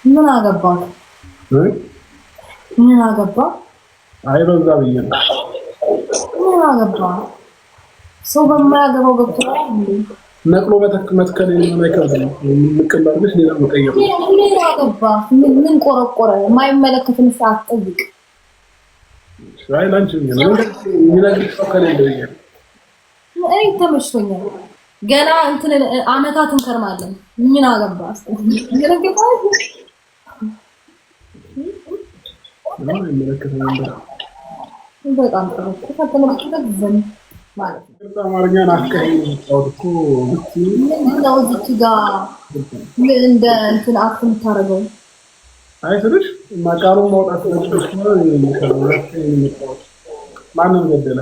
ምን አገባው? ምን አገባው? አይ በዛ ብዬ ነው። ምን አገባው? ሰው በማያገባው ገብቶ እንዴ ነቅሎ መትከል የማይከብድ ምንቀላልሽ ሌላ መቀየር ምን አገባው? ምን ቆረቆረ? የማይመለከትን ሰዓት ጠይቅ። አይ ላንቺ ነው የሚነግርሽ ሰው ከሌለ ይሄ እኔ ተመችቶኛል። ገና እንትን አመታት እንከርማለን። ምን አገባስ? በጣም ጥሩ ከተመለከተ ዘን ማለት ነው። አማርኛ ናፍቀኝ ታውቁ ምንድነው እዚህ ጋር ምን እንደ እንትን አፍ የምታረገው? አይ ትንሽ ማቃሩን ማውጣት ስለምትችል ነው የሚሰራው። ማንን ገደለ?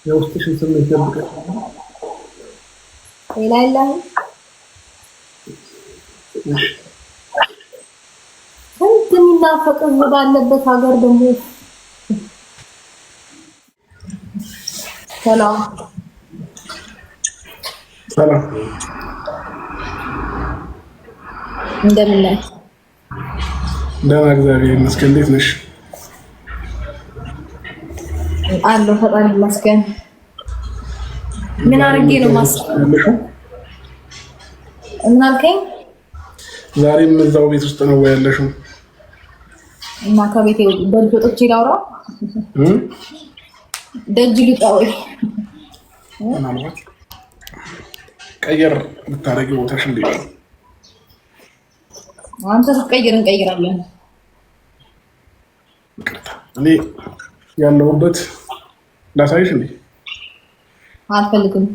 የውስጥሽን ስሜት ደብቀሽ ሌላ የለም። ስንት የሚናፈቅ ህዝብ ባለበት ሀገር ደግሞ ሰላም ሰላም እንደምን ነህ? ደህና እግዚአብሔር ይመስገን። እንዴት ነሽ? አለሁ ፈጣሪ ይመስገን። ምን አድርጌ ነው ማስቀር? ምን አልከኝ? ዛሬም እዛው ቤት ውስጥ ነው ያለሽው? እና ከቤቴ ደጅ ወጥቼ ላውራ ደጅ ልጣው ቀየር ልታረጊ ቦታሽ እንዴ? አንተ ስትቀይር እንቀይራለን። እኔ ያለሁበት ላሳይሽ እንዴ? አልፈልግም።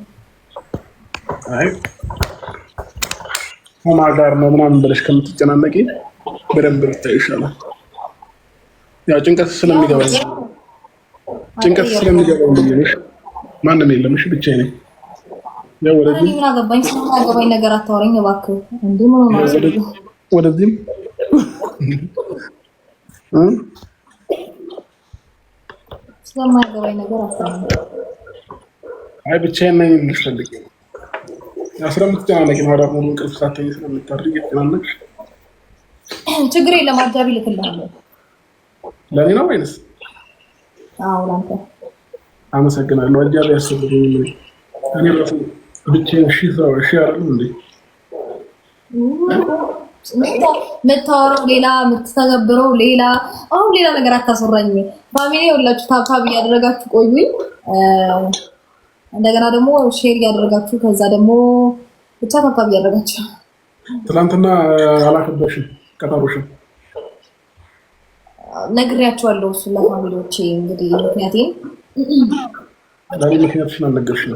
አይ ማጋር ነው ምናምን ብለሽ ከምትጨናነቂ በደንብ ብታይ ይሻላል። ያው ጭንቀት ስለሚገባኝ ነው። ማንም የለም። እሺ ብቻዬን ነኝ። ያው ወደዚህ ምን አገባኝ? ስለማያገባኝ ነገር አታወራኝ እባክህ። እንዴ ምን ሆነህ? ወደዚህም ስለማያገባኝ ነገር አታወራኝ። አይ ብቻዬን ነኝ የምፈልግ ስለምትጨናነቂ ነው። ሙሉ እንቅልፍ ሳትተኝ ስለምታድሪ እየተጨናነቅሽ ችግር የለም። አጃቢ ልክልሃለሁ። ለኔ ነው ወይንስ? አዎ ላንተ። አመሰግናለሁ። አጃቢ ያስፈልገኝ ነው። እኔ ራሱ ብቻዬን እሺ አይደለም እንዴ? የምታወራው ሌላ የምትተገብረው ሌላ። አሁን ሌላ ነገር አታስወራኝ። ፋሚሊ ሁላችሁ ታብታብ እያደረጋችሁ ቆዩኝ። እንደገና ደግሞ ሼር እያደረጋችሁ ከዛ ደግሞ ብቻ ታብታብ እያደረጋችሁ። ትናንትና አላከበሽም ቀጠሮሽን ነግሬያቸዋለሁ። እሱን ለፋሚሊዎቼ እንግዲህ ምክንያቴን ለኔ ምክንያትሽን አልነገርሽም።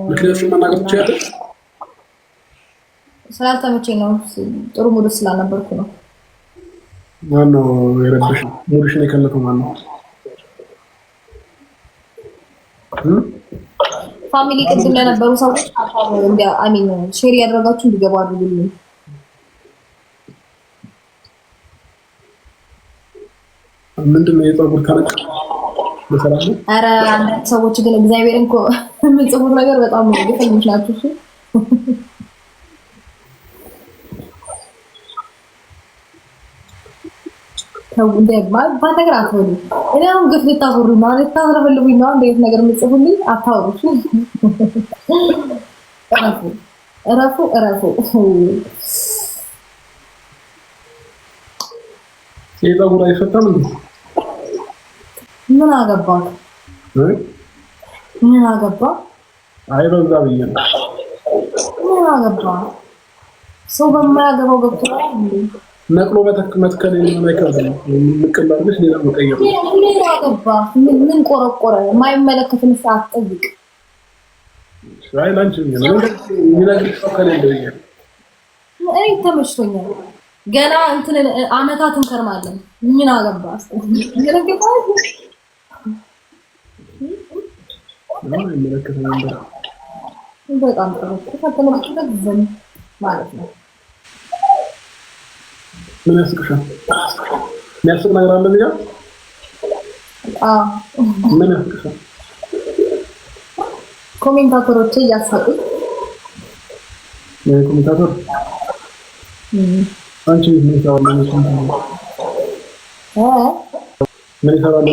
ምክንያቱም መናገር ትችያለሽ። ስላልተመቸኝ ነው። ጥሩ ሙድ ስላልነበርኩ ነው። ማነው የረበሽ? ሙድሽን የከለተው ማነው? ፋሚሊ ቅድም ለነበሩ ሰዎች አሚን ሼር ያደረጋችሁ እንዲገቡ አድርጉልኝ። ምንድነው የፀጉር ታረቅ በሰላም ነው? ኧረ አንዳንድ ሰዎች ግን እግዚአብሔርን እኮ የምጽፉት ነገር በጣም ነው ግፈኞች ናችሁ። እሺ ተው እንደ ባነገር አትሆኑ። እኔ አሁን ግፍ ልታወሩ ማለት ታስረፈልጉኝ ነው። እንዴት ነገር የምጽፉልኝ አታውሩ። እረፉ። የፀጉር አይፈታም እንዴ? ምን አገባው? ምን አገባው? አይ በዛ ብዬ ነው። ምን አገባው? ሰው በማያገባው ገብቶ እንዴ ነቅሎ መትከል የማይከብድ ምንቀላልሽ ሌላ መቀየር ምን አገባው? ምን ቆረቆረ? የማይመለከትን ሰዓት ጠይቅ። አይ ላንቺ ነው የሚነግርሽ ሰው ከሌለ ይሄ እኔ ተመችቶኛል። ገና እንትን አመታት እንከርማለን። ምን አገባስ? በጣም ጥሩ ከተመለከተ ዘን ማለት ነው። ምን ያስቅሻል? የሚያስቅ ነገር አለ እዚህ ጋር ምን ያስቅሻል? ኮሜንታተሮች እያሳቁ ኮሜንታተር አንቺ ምን ይሰራል? ምን ይሰራል?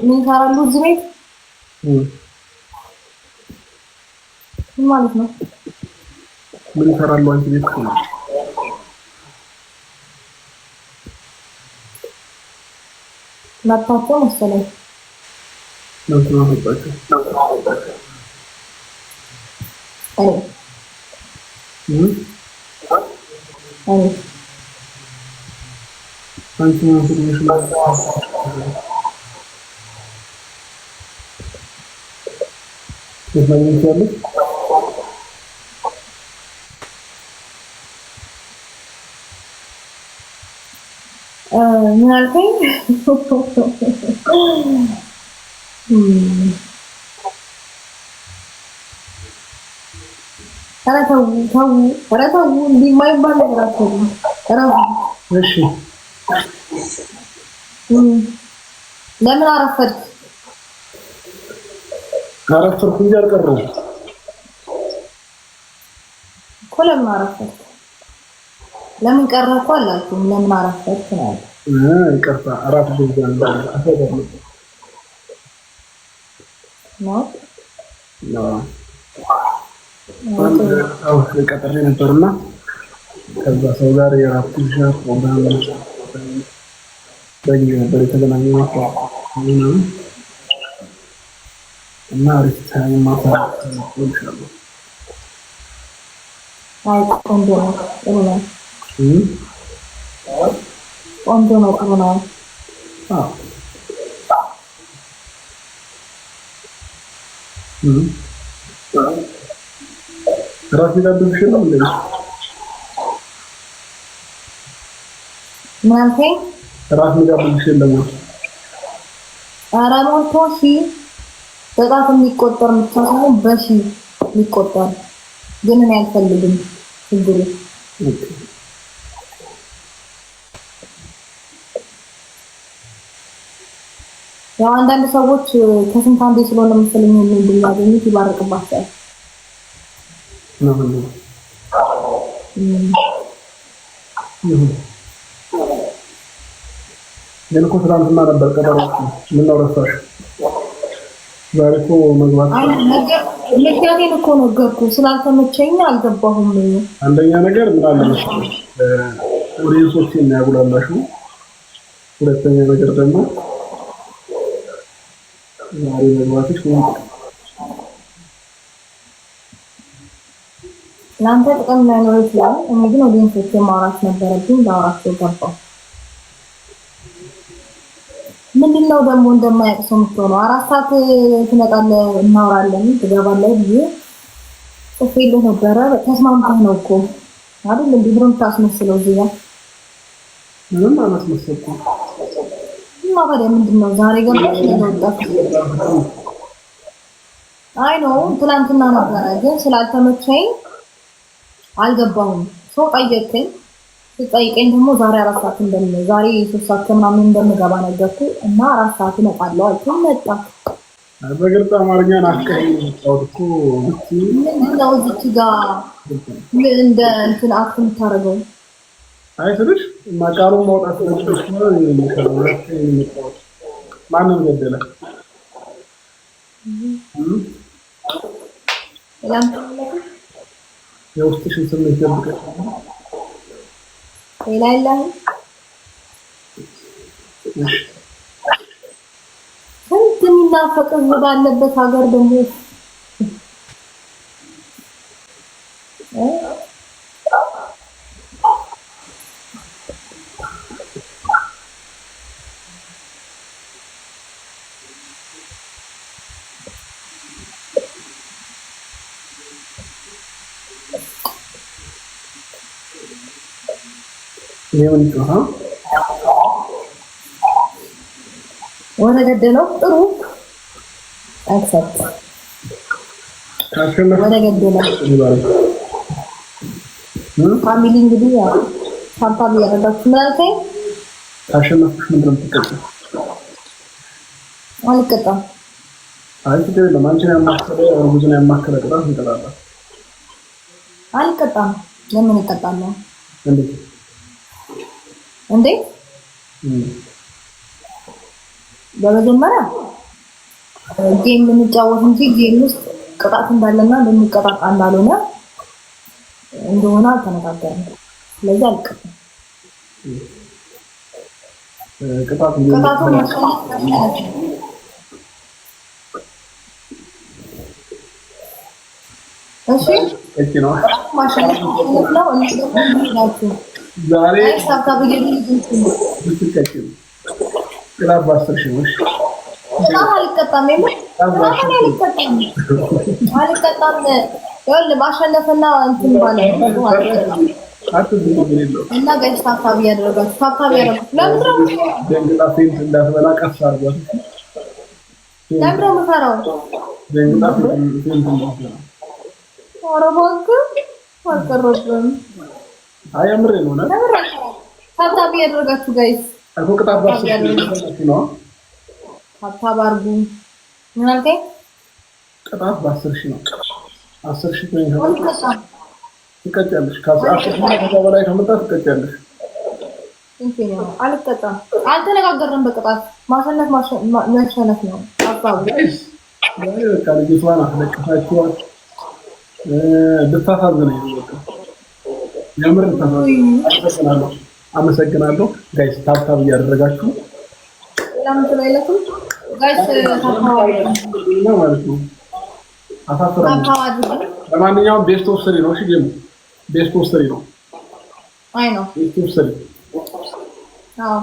ምን ይሰራሉ እዚህ ቤት ማለት ነው? ምን ይሰራሉ አንቺ ቤት? መጣቸው መሰለኝ ነው ተናገርኩ። አንቺ ምን ትልሽ ነው? ምን ይሰራል? ምን አልከኝ? ኧረ ተው እንዲህ የማይባል ነገር አትበሉ። እሺ ለምን አረፈድክ? አረፈድኩ እንጂ አልቀረሁም እኮ። ለምን አረፈድክ? ለምን ቀረህ እኮ አላልኩም። ለምን አረፈድክ ነው ያልኩት። ይቅርታ አራት ጊዜ ቀጥሬ ነበርና ከዛ ሰው ጋር የራት ሻት ፕሮግራም በጊዜ ነበር የተገናኘው እና አሪፍ ታይም ማሳለፍ ይችላል። ቆንጆ ነው፣ ጥሩ ነው። ቆንጆ ነው፣ ጥሩ ነው። ራስ ይጋብዝሽ ነው እንዴ? ማንቴ ራስ ይጋብዝሽ ነው? ኧረ ሞልቶ ሺ በጣት የሚቆጠር ብቻ ሳይሆን በሺ የሚቆጠር ግን እኔ አልፈልግም። ችግሩ ያው አንዳንድ ሰዎች ከስንት አንዴ ስለሆነ መሰለኝ እንደሚያገኙት ይባርክባቸዋል። ግን እኮ ትናንትና ነበር ቀጠሯችን። ምነው ረሳሽ? ዛሬ እኮ መግባት ምክንያቴን እኮ ነገርኩህ። ስላልተመቸኝ አልገባሁም። አንደኛ ነገር ምን አለ መሰለሽ ኦዲየንሶችን ያጉላላሽው። ሁለተኛ ነገር ደግሞ ዛሬ መግባትሽ ለአንተ ጥቅም ላይኖር ይችላል። እኔ ግን ኦዲየንሶችን ማውራት ነበረብኝ። ላወራቸው ገባሁ። ምንድነው ደግሞ እንደማያውቅ ሰው የምትሆነው? 4 ሰዓት ትመጣለህ፣ እናወራለን፣ ትገባለህ ብዬ ጽፌልህ ነበረ። ተስማምተህ ነው እኮ አይደል? እንዴ ብሎ ታስመስለው እዚህ ጋር ምንም አላስመሰልኩም። እና ታዲያ ምንድነው ዛሬ ገባሽ ነው ወጣሽ? አይ ነው ትናንትና ነበረ ግን ስላልተመቸኝ አልገባሁም። ሰው ጠየቀኝ። ሲጠይቀኝ ደግሞ ዛሬ 4 ሰዓት ዛሬ 3 ሰዓት ምናምን እንደምገባ ነገርኩ እና 4 ሰዓት እመጣለሁ አልኩኝ። መጣ። በግልጽ አማርኛ ናፍቀኝ ታውቁ ምንድነው እዚህ ጋር እንደ እንትን አክት የምታደርገው? አይ ስልሽ ማቃሩን ማውጣት ስለሽ ነው። ማንን ገደለ? የውስጥሽን ስሜት ደብቀሽ ሌላ የለም። ስንት የሚናፈቅ ህዝብ ባለበት ሀገር ደግሞ የምን ጮሃ ወደ ገደለው ጥሩ አክሰፕት ወደ ገደለው ፋሚሊ እንግዲህ ያው ታምታም ያደረጋችሁ ማለት ነው። ታሸነፍሽ ምንድን ነው የምትቀጥለው? አልቀጣም። አይ ችግር የለም። አንቺን ያማከለ እርጉዝን ያማከለ ቅጣት እንቀጣለን። አልቀጣም። ለምን እቀጣለሁ? እንዴት? በመጀመሪያ ጌም ልንጫወት እንጂ ጌም ውስጥ ቅጣት እንዳለና ልንቀጣጣ እንዳልሆነ እንደሆነ አልተነጋገርንም። ስለዚህ አልቀጣም። ቅጣቱ እሺ እቺ ነው ማሸነፍ ነው። ዛሬ ሳታብ ብትቀጭም ቅጣት በ10 ሺህ ነው። አልቀጣም። አልቀጣም። ይኸውልህ ማሸነፍና እንትን ማለት ነው እና ጋይስ ታብታብ ያደረጋችሁ ታብታብ ያደረጋችሁ ለምንድነው ደንግጣ ፌንት እንዳትበላ ቀስ አድርጓት። ለምንድነው የምፈራው? ደንግጣ ፌንት እንዳትበላ። ኧረ እባክህ አልቀረብም። አይ አምሬ ነው እና ታብታብ ያደረጋችሁ ጋይስ አልፎ ቅጣት በ10 ነው። ታብታብ አድርጉ። ምን አልከኝ? ቅጣት በ10 ሺህ ነው። 10 ሺህ ነው ትቀጫለሽ። ከዛ በላይ ከመጣ ትቀጫለሽ። አልቀጣም። አልተነጋገርንም በቅጣት ማሸነፍ መሸነፍ ነው። አባቡ በቃ ልጅቷን አስለቅሳችኋት ልታሳዝነኝ ነው። በቃ የምር ልታሳዝነኝ። አመሰግናለሁ ጋይስ። ታብታብ እያደረጋችሁ ለምን ትላላችሁ ጋይስ? ታብታብ ነው ማለት ነው። አሳፍራለሁ። ለማንኛውም ቤስት ኦፍ 3 ነው። እሺ ጌሙ ቤስት ኦፍ 3 ነው። አይ ነው ቤስት ኦፍ 3 አዎ